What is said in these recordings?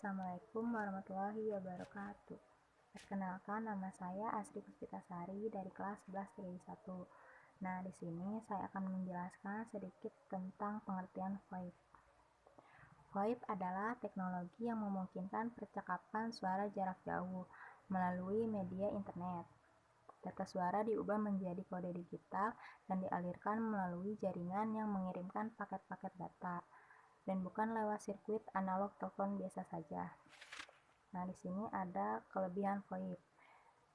Assalamualaikum warahmatullahi wabarakatuh. Perkenalkan, nama saya Asri Puspitasari dari kelas 11 1. Nah, di sini saya akan menjelaskan sedikit tentang pengertian VoIP. VoIP adalah teknologi yang memungkinkan percakapan suara jarak jauh melalui media internet. Data suara diubah menjadi kode digital dan dialirkan melalui jaringan yang mengirimkan paket-paket data, dan bukan lewat sirkuit analog telepon biasa saja. Nah, di sini ada kelebihan VoIP.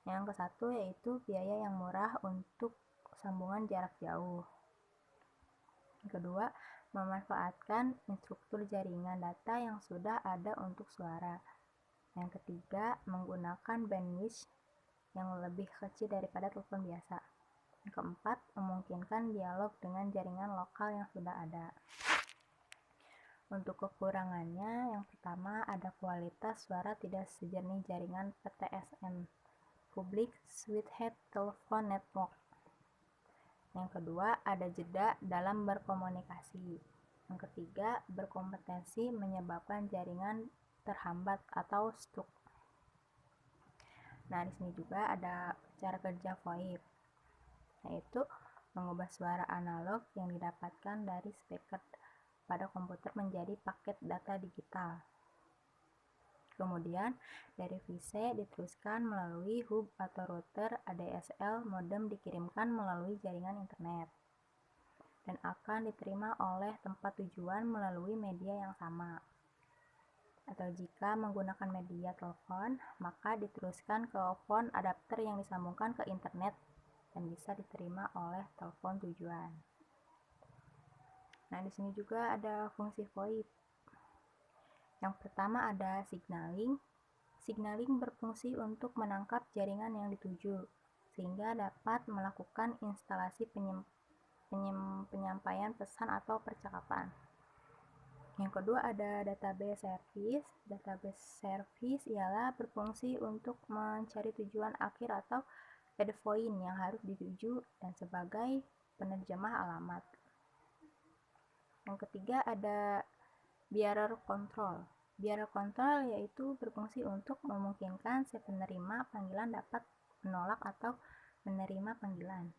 Yang ke satu yaitu biaya yang murah untuk sambungan jarak jauh. Yang kedua, memanfaatkan infrastruktur jaringan data yang sudah ada untuk suara. Yang ketiga, menggunakan bandwidth yang lebih kecil daripada telepon biasa. Yang keempat, memungkinkan dialog dengan jaringan lokal yang sudah ada. Untuk kekurangannya, yang pertama ada kualitas suara tidak sejernih jaringan PTSN, Public Switched Telephone Network. Yang kedua ada jeda dalam berkomunikasi. Yang ketiga, berkompetensi menyebabkan jaringan terhambat atau stuck. Nah, di sini juga ada cara kerja VoIP, yaitu mengubah suara analog yang didapatkan dari speaker pada komputer menjadi paket data digital. Kemudian dari VC diteruskan melalui hub atau router ADSL, modem dikirimkan melalui jaringan internet dan akan diterima oleh tempat tujuan melalui media yang sama. Atau jika menggunakan media telepon, maka diteruskan ke phone adapter yang disambungkan ke internet dan bisa diterima oleh telepon tujuan. Nah, di sini juga ada fungsi VoIP. Yang pertama ada signaling. Signaling berfungsi untuk menangkap jaringan yang dituju, sehingga dapat melakukan instalasi penyampaian pesan atau percakapan. Yang kedua ada database service. Database service ialah berfungsi untuk mencari tujuan akhir atau endpoint yang harus dituju dan sebagai penerjemah alamat. Yang ketiga ada bearer control. Bearer control yaitu berfungsi untuk memungkinkan si penerima panggilan dapat menolak atau menerima panggilan.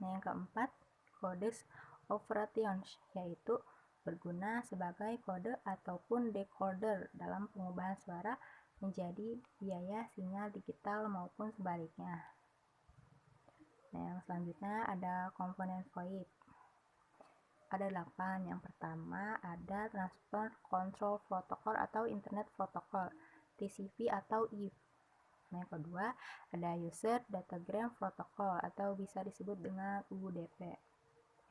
Nah, yang keempat, codes operations, yaitu berguna sebagai kode ataupun decoder dalam pengubahan suara menjadi biaya sinyal digital maupun sebaliknya. Nah, yang selanjutnya ada komponen VoIP. Ada 8. Yang pertama ada Transfer Control Protocol atau Internet Protocol, TCP atau IP. Yang kedua ada User Datagram Protocol atau bisa disebut dengan UDP.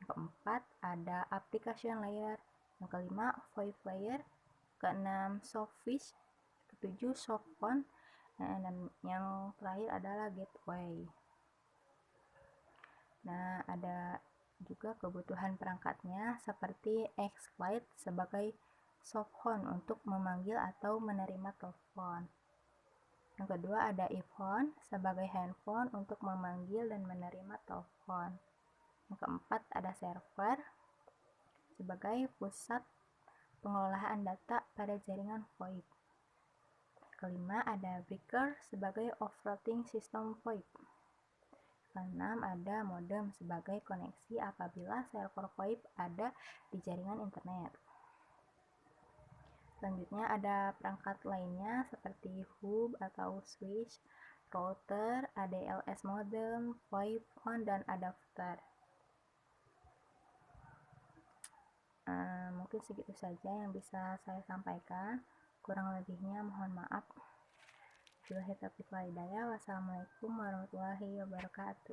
Yang keempat ada Application Layer. Yang kelima VoIP Layer. Keenam Softfish. Ketujuh Softphone. Dan yang terakhir adalah Gateway. Nah, ada juga kebutuhan perangkatnya seperti X-Lite sebagai softphone untuk memanggil atau menerima telepon. Yang kedua ada iPhone sebagai handphone untuk memanggil dan menerima telepon. Yang keempat ada server sebagai pusat pengelolaan data pada jaringan VoIP. Kelima ada breaker sebagai operating system VoIP. Keenam ada modem sebagai koneksi apabila server VoIP ada di jaringan internet. Selanjutnya ada perangkat lainnya seperti hub atau switch, router, ADLS modem, VoIP phone, dan adapter. Mungkin segitu saja yang bisa saya sampaikan. Kurang lebihnya mohon maaf. Wassalamualaikum warahmatullahi wabarakatuh.